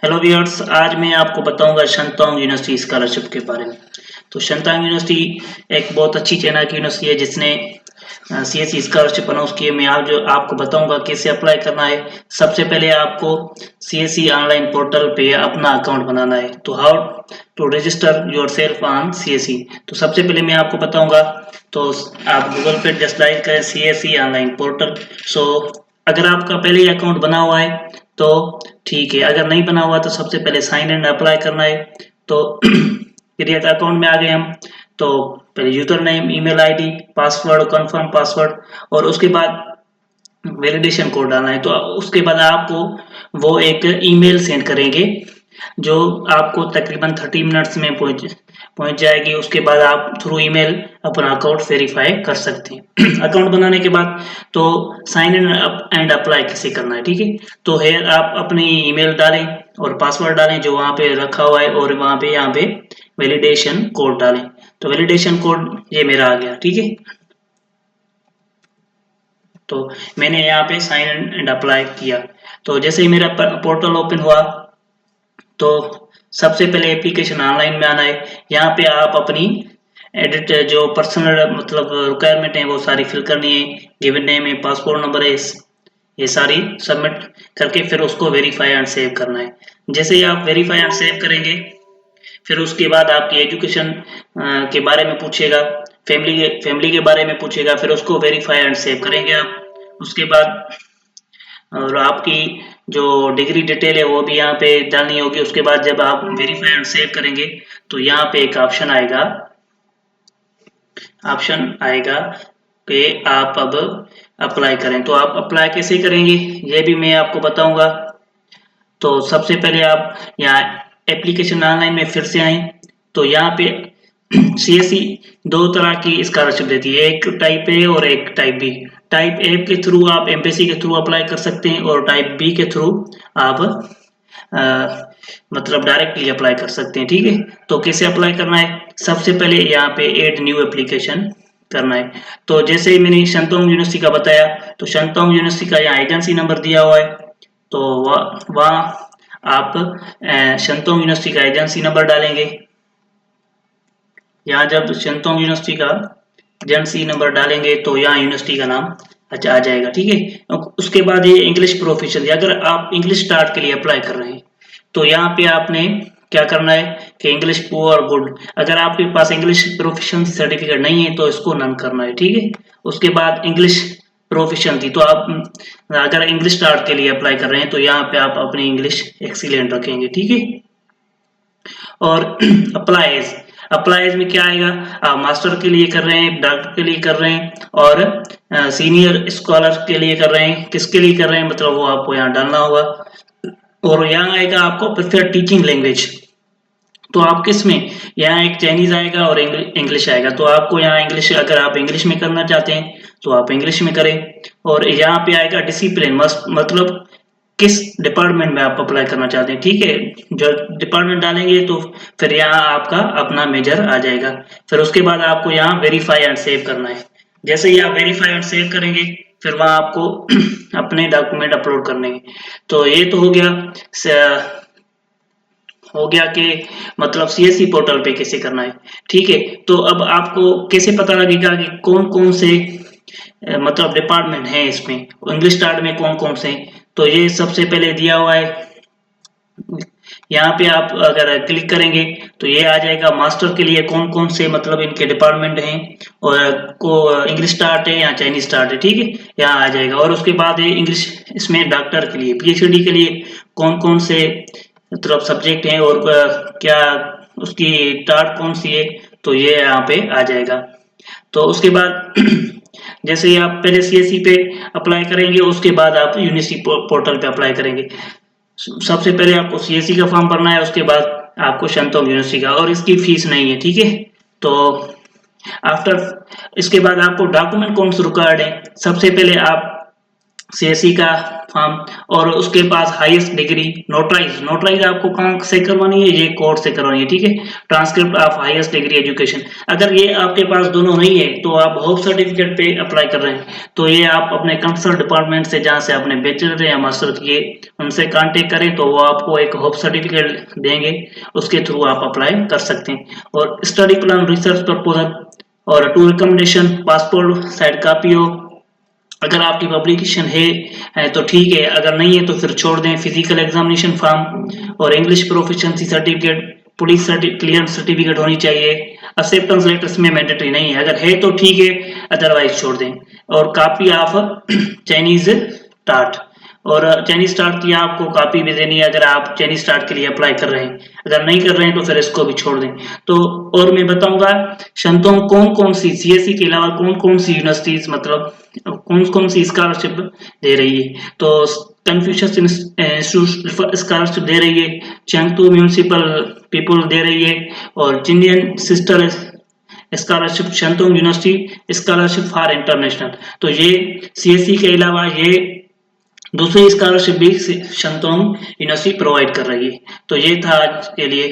Hello viewers, आज मैं आपको बताऊंगा शंतोंग यूनिवर्सिटी स्कॉलरशिप के बारे में। तो शंतोंग यूनिवर्सिटी एक बहुत अच्छी चाइना की यूनिवर्सिटी है जिसने सीएससी स्कॉलरशिप अनाउंस की है। मैं आज जो आपको बताऊंगा कैसे अप्लाई करना है। सबसे पहले आपको सीएससी ऑनलाइन पोर्टल पे अपना अकाउंट बनाना है। तो how to register your self on CSC. तो सबसे पहले मैं आपको बताऊंगा। तो आप गूगल पे जस्ट टाइप करें सीएससी ऑनलाइन पोर्टल। सो अगर आपका पहले ही अकाउंट बना हुआ है तो ठीक है, अगर नहीं बना हुआ तो सबसे पहले साइन इन अप्लाई करना है। तो क्रिएट अकाउंट में आ गए हम। तो पहले user name, email ID, password, confirm password और उसके बाद वैलिडेशन कोड डालना है। तो उसके बाद आपको वो एक ईमेल सेंड करेंगे जो आपको तकरीबन 30 मिनट्स में पहुंच जाएगी। उसके बाद आप थ्रू ईमेल अपना अकाउंट वेरीफाई कर सकते हैं। अकाउंट बनाने के बाद तो sign in up and apply कैसे करना है, ठीक है। तो हेयर आप अपनी ईमेल डालें और पासवर्ड डालें जो वहाँ पे रखा हुआ है, और वहाँ पे यहाँ पे वैलिडेशन कोड डालें। तो वैलिडेशन कोड ये मेरा आ गया, ठीक है। तो मैंने यहाँ पे साइन इन एंड अप्लाई किया। तो जैसे ही मेरा पोर्टल ओपन हुआ तो सबसे पहले एप्लीकेशन ऑनलाइन में आना है। यहाँ पे आप अपनी एडिट जो पर्सनल मतलब रिक्वायरमेंट है वो सारी फिल करनी है। गिवन नेम है, पासपोर्ट नंबर है, ये सारी सबमिट करके फिर उसको वेरीफाई एंड सेव करना है। जैसे ही आप वेरीफाई एंड सेव करेंगे फिर उसके बाद आपकी एजुकेशन के बारे में पूछेगा, फैमिली के बारे में पूछेगा, फिर उसको वेरीफाई एंड सेव करेंगे आप। उसके बाद और आपकी जो डिग्री डिटेल है वो भी यहाँ पे डालनी होगी। उसके बाद जब आप वेरीफाई एंड सेव करेंगे तो यहाँ पे एक ऑप्शन आएगा कि आप अब अप्लाई करें। तो आप अप्लाई कैसे करेंगे ये भी मैं आपको बताऊंगा। तो सबसे पहले आप यहाँ एप्लीकेशन ऑनलाइन में फिर से आए। तो यहाँ पे सीएससी दो तरह की स्कॉलरशिप देती है, एक टाइप ए और एक टाइप बी। टाइप ए के थ्रू आप एमपीएससी के थ्रू अप्लाई कर सकते हैं और टाइप बी के थ्रू आप अ, मतलब डायरेक्टली अप्लाई कर सकते हैं, ठीक है। तो कैसे अप्लाई करना है, सबसे पहले यहाँ पे ऐड न्यू एप्लीकेशन करना है। तो जैसे ही मैंने शंतोंग यूनिवर्सिटी का बताया तो शंतोंग यूनिवर्सिटी का यहाँ एजेंसी नंबर दिया हुआ है। तो वहाँ आप शंतोंग यूनिवर्सिटी का एजेंसी नंबर डालेंगे। यहाँ जब शंतोंग यूनिवर्सिटी का एजेंसी नंबर डालेंगे तो यहाँ यूनिवर्सिटी का नाम अच्छा आ जाएगा, ठीक है। उसके बाद ये इंग्लिश प्रोफिशिएंसी, अगर आप इंग्लिश स्टार्ट के लिए अप्लाई कर रहे हैं तो यहाँ पे आपने क्या करना है कि इंग्लिश पुअर गुड, अगर आपके पास इंग्लिश प्रोफिशिएंसी सर्टिफिकेट नहीं है तो इसको नन करना है, ठीक है। उसके बाद इंग्लिश प्रोफिशिएंसी, तो आप अगर इंग्लिश स्टार्ट के लिए अप्लाई कर रहे हैं तो यहाँ पे आप अपनी इंग्लिश एक्सीलेंट रखेंगे, ठीक है। और अप्लाईज, अप्लाईज में क्या आएगा, आप मास्टर के लिए कर रहे हैं, डॉक्टर के लिए कर रहे हैं और सीनियर स्कॉलर के लिए कर रहे हैं, किसके लिए कर रहे हैं मतलब वो आपको यहाँ डालना होगा। और यहाँ आएगा आपको प्रेफर्ड टीचिंग लैंग्वेज। तो आप किस में, यहाँ एक चाइनीज आएगा और इंग्लिश आएगा। तो आपको यहाँ इंग्लिश, अगर आप इंग्लिश में करना चाहते हैं तो आप इंग्लिश में करें। और यहाँ पे आएगा डिसिप्लिन, मस्ट मतलब किस डिपार्टमेंट में आप अप्लाई करना चाहते हैं, ठीक है। जो डिपार्टमेंट डालेंगे तो फिर यहाँ आपका अपना मेजर आ जाएगा। फिर उसके बाद आपको यहाँ वेरीफाई एंड सेव करना है। जैसे ही आप वेरीफाई एंड सेव करेंगे फिर वहाँ आपको अपने डॉक्यूमेंट अपलोड करने हैं। तो ये तो हो गया कि मतलब सीएससी पोर्टल पे कैसे करना है, ठीक है। तो अब आपको कैसे पता लगेगा कि कौन कौन से मतलब डिपार्टमेंट हैं इसमें, इंग्लिश स्टार्ट में कौन कौन से हैं। तो ये सबसे पहले दिया हुआ है। यहाँ पे आप अगर क्लिक करेंगे तो ये आ जाएगा मास्टर के लिए कौन कौन से मतलब इनके डिपार्टमेंट हैं, और को इंग्लिश स्टार्ट है या चाइनीज स्टार्ट है, ठीक है, यहाँ आ जाएगा। और उसके बाद ये इंग्लिश, इसमें डॉक्टर के लिए, पीएचडी के लिए कौन कौन से मतलब सब्जेक्ट हैं और क्या उसकी टाट कौन सी है, तो ये यहाँ पे आ जाएगा। तो उसके बाद जैसे ही आप पहले सीएससी पे अप्लाई करेंगे उसके बाद आप यूनिवर्सिटी पोर्टल पे अप्लाई करेंगे। सबसे पहले आपको सीएससी का फॉर्म भरना है, उसके बाद आपको शंतोंग यूनिवर्सिटी का, और इसकी फीस नहीं है, ठीक है। तो आफ्टर इसके बाद आपको डॉक्यूमेंट कौन से रिक्वायर्ड है, सबसे पहले आप सीएससी का फॉर्म, और उसके पास हाईएस्ट डिग्री नोटराइज आपको कहाँ से करवानी है, ये कोर्ट से करवानी है, ठीक है। Transcript of highest degree education, अगर ये आपके पास दोनों नहीं है तो आप होप सर्टिफिकेट पे अप्लाई कर रहे हैं, तो ये आप अपने कंसर्न डिपार्टमेंट से जहाँ से आपने बैचलर या मास्टर किए उनसे कांटेक्ट करें, तो वो आपको एक होप सर्टिफिकेट देंगे, उसके थ्रू आप अप्लाई कर सकते हैं। और स्टडी प्लान, रिसर्च प्रपोजल और two recommendation, passport side copy हो, अगर आपकी पब्लिकेशन है तो ठीक है, अगर नहीं है तो फिर छोड़ दें। फिजिकल एग्जामिनेशन फॉर्म और English proficiency certificate, police clearance certificate होनी चाहिए। एक्सेप्टेंस लेटर इसमें मैंडेटरी नहीं है, अगर है तो ठीक है, अदरवाइज छोड़ दें। और कॉपी ऑफ चाइनीज स्टार्ट, और चाइनीज स्टार्ट की आपको कॉपी भी देनी है अगर आप चाइनीज स्टार्ट के लिए अप्लाई कर रहे हैं, अगर नहीं कर रहे हैं तो फिर इसको भी छोड़ दें। तो और मैं बताऊंगा शंतों कौन कौन सी सीएससी के अलावा कौन कौन सी यूनिवर्सिटीज मतलब कौन कौन सी स्कॉलरशिप दे रही है। तो कन्फ्यूशस इंस्टीट्यूट स्कॉलरशिप दे रही है, चैंगतू म्यूनिसिपल पीपल दे रही है, और जिंडियन sister scholarship, Shandong university scholarship for international. तो ये सीएससी के अलावा ये दूसरी स्कॉलरशिप भी शंतोंग यूनिवर्सिटी प्रोवाइड कर रही है। तो ये था आज के लिए।